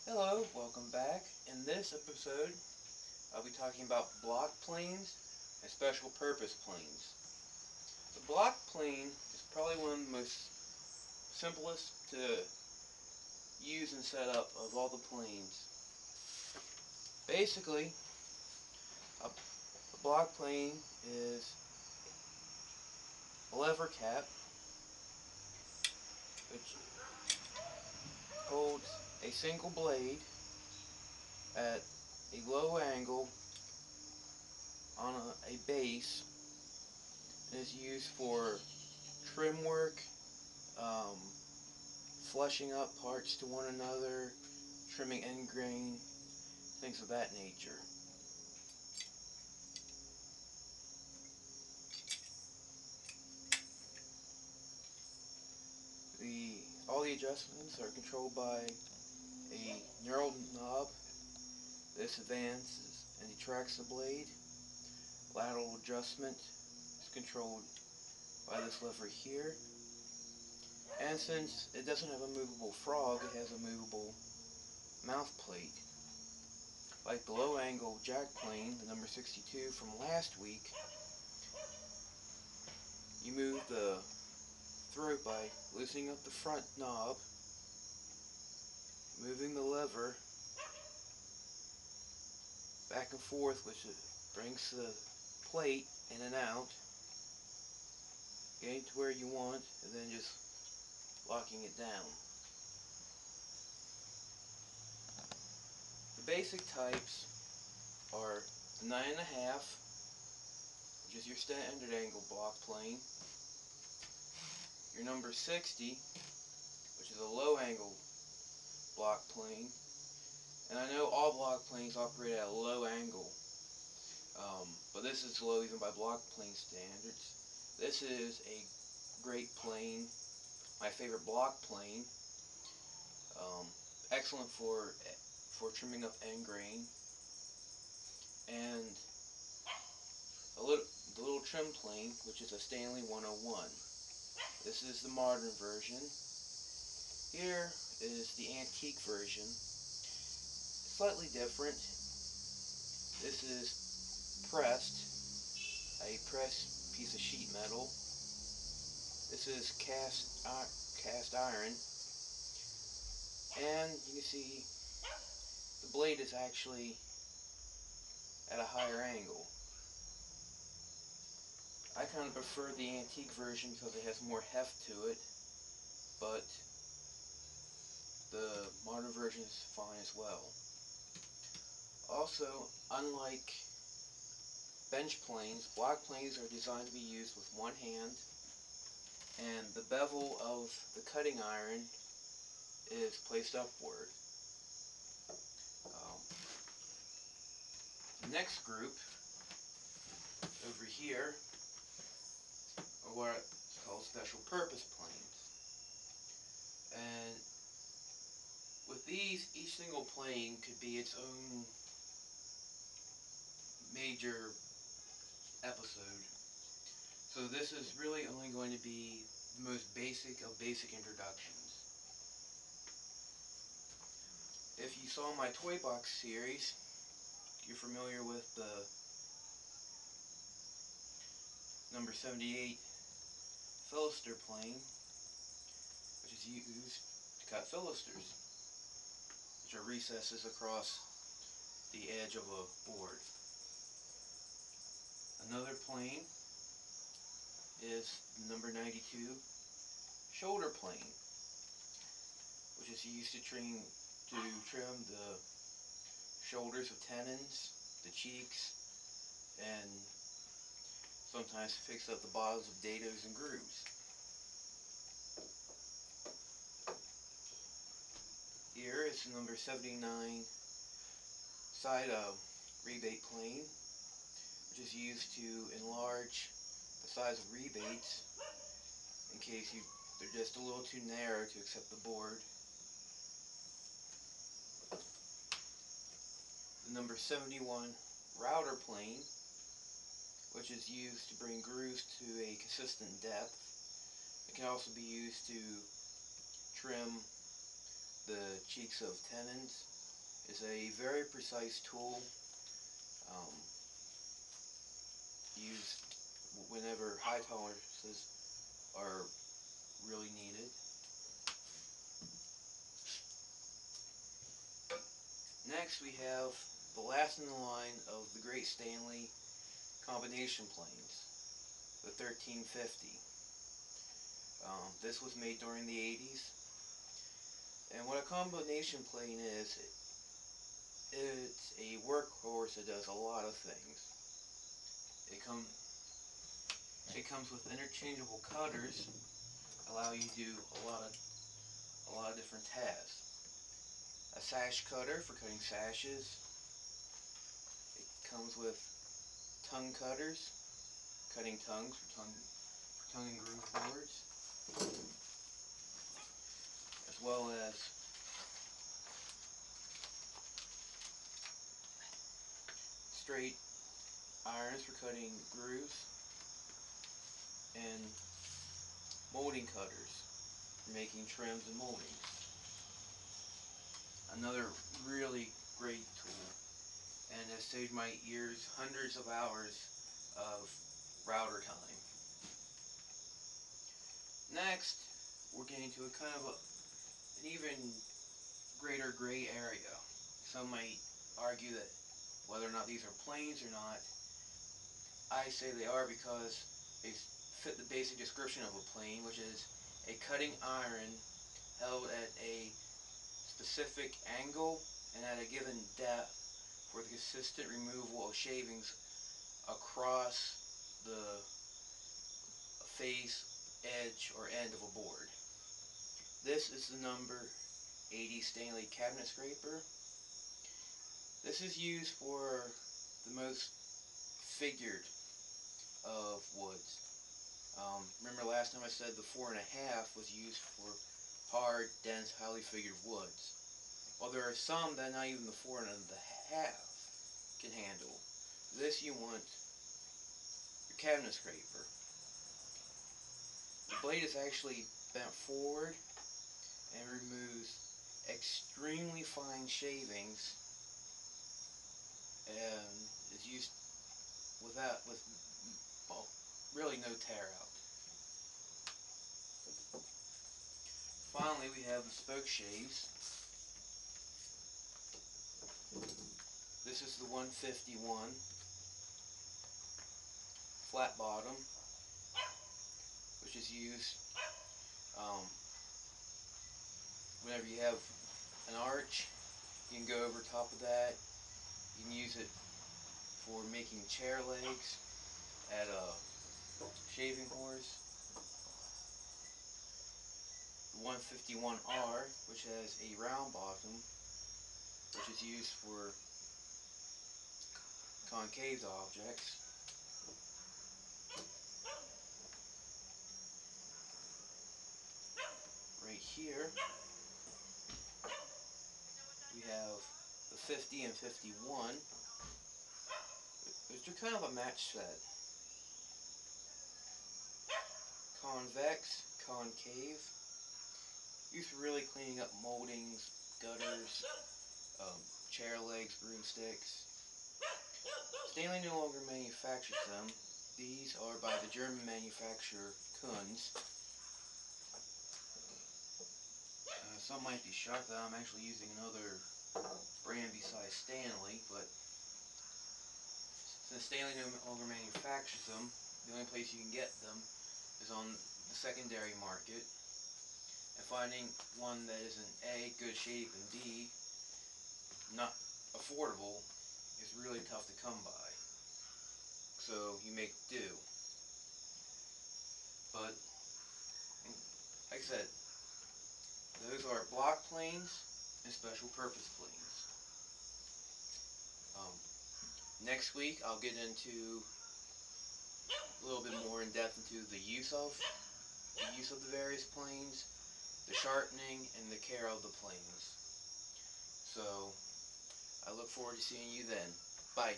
Hello, welcome back. In this episode, I'll be talking about block planes and special purpose planes. The block plane is probably one of the most simplest to use and set up of all the planes. Basically, a block plane is a lever cap which holds a single blade at a low angle on a base and is used for trim work, um, flushing up parts to one another, trimming end grain, things of that nature. All the adjustments are controlled by a knurled knob. This advances and detracts the blade. Lateral adjustment is controlled by this lever here. And since it doesn't have a movable frog, it has a movable mouth plate. Like the low angle jack plane, the number 62 from last week, you move the throat by loosening up the front knob, moving the lever back and forth, which brings the plate in and out, getting to where you want, and then just locking it down. The basic types are the 9.5, which is your standard angle block plane, your number 60, which is a low angle block plane, and I know all block planes operate at a low angle, but this is low even by block plane standards. This is a great plane, my favorite block plane, excellent for trimming up end grain, and the little trim plane, which is a Stanley 101. This is the modern version. Here is the antique version. Slightly different. This is a pressed piece of sheet metal. This is cast iron, and you can see the blade is actually at a higher angle. I kind of prefer the antique version because it has more heft to it, but the modern version is fine as well. Also, unlike bench planes, block planes are designed to be used with one hand, and the bevel of the cutting iron is placed upward. The next group over here are what is called special purpose planes. And with these, each single plane could be its own major episode. So this is really only going to be the most basic of basic introductions. If you saw my toy box series, you're familiar with the number 78 Philister plane, which is used to cut filisters, which are recesses across the edge of a board. Another plane is the number 92 shoulder plane, which is used to trim the shoulders of tenons, the cheeks, and sometimes fix up the bottoms of dados and grooves. Here is the number 79 side rebate plane, which is used to enlarge the size of rebates in case they're just a little too narrow to accept the board. The number 71 router plane, which is used to bring grooves to a consistent depth. It can also be used to trim the cheeks of tenons is a very precise tool used whenever high tolerances are really needed. Next we have the last in the line of the Great Stanley combination planes, the 1350. This was made during the 80s, and what a combination plane is, it's a workhorse that does a lot of things. It comes with interchangeable cutters, allow you to do a lot of different tasks. A sash cutter for cutting sashes. It comes with tongue cutters, cutting tongues for tongue and groove boards, as well as straight irons for cutting grooves, and molding cutters for making trims and moldings. Another really great tool, and has saved my ears hundreds of hours of router time. Next, we're getting to a kind of an even greater gray area. Some might argue that whether or not these are planes or not, I say they are because they fit the basic description of a plane, which is a cutting iron held at a specific angle and at a given depth for the consistent removal of shavings across the face, edge, or end of a board. This is the number 80 Stanley cabinet scraper. This is used for the most figured of woods. Remember last time I said the 4.5 was used for hard, dense, highly figured woods. Well, there are some that not even the 4.5 can handle. This you want your cabinet scraper. The blade is actually bent forward and removes extremely fine shavings and is used with well, really no tear out. Finally, we have the spoke shaves. This is the 151 flat bottom, which is used whenever you have an arch. You can go over top of that. You can use it for making chair legs at a shaving horse. The 151R, which has a round bottom, which is used for concave objects. Right here, we have the 50 and 51, which are kind of a match set. Convex, concave, used for really cleaning up moldings, gutters, chair legs, broomsticks. Stanley no longer manufactures them. These are by the German manufacturer Kunz. Some might be shocked that I'm actually using another brand besides Stanley, but since Stanley no longer manufactures them, the only place you can get them is on the secondary market. And finding one that is in A, good shape, and B, not affordable, is really tough to come by. So you make do. But, like I said, those are block planes and special purpose planes. Next week I'll get into a little bit more in depth into the use of the various planes, the sharpening, and the care of the planes. So I look forward to seeing you then. Bye.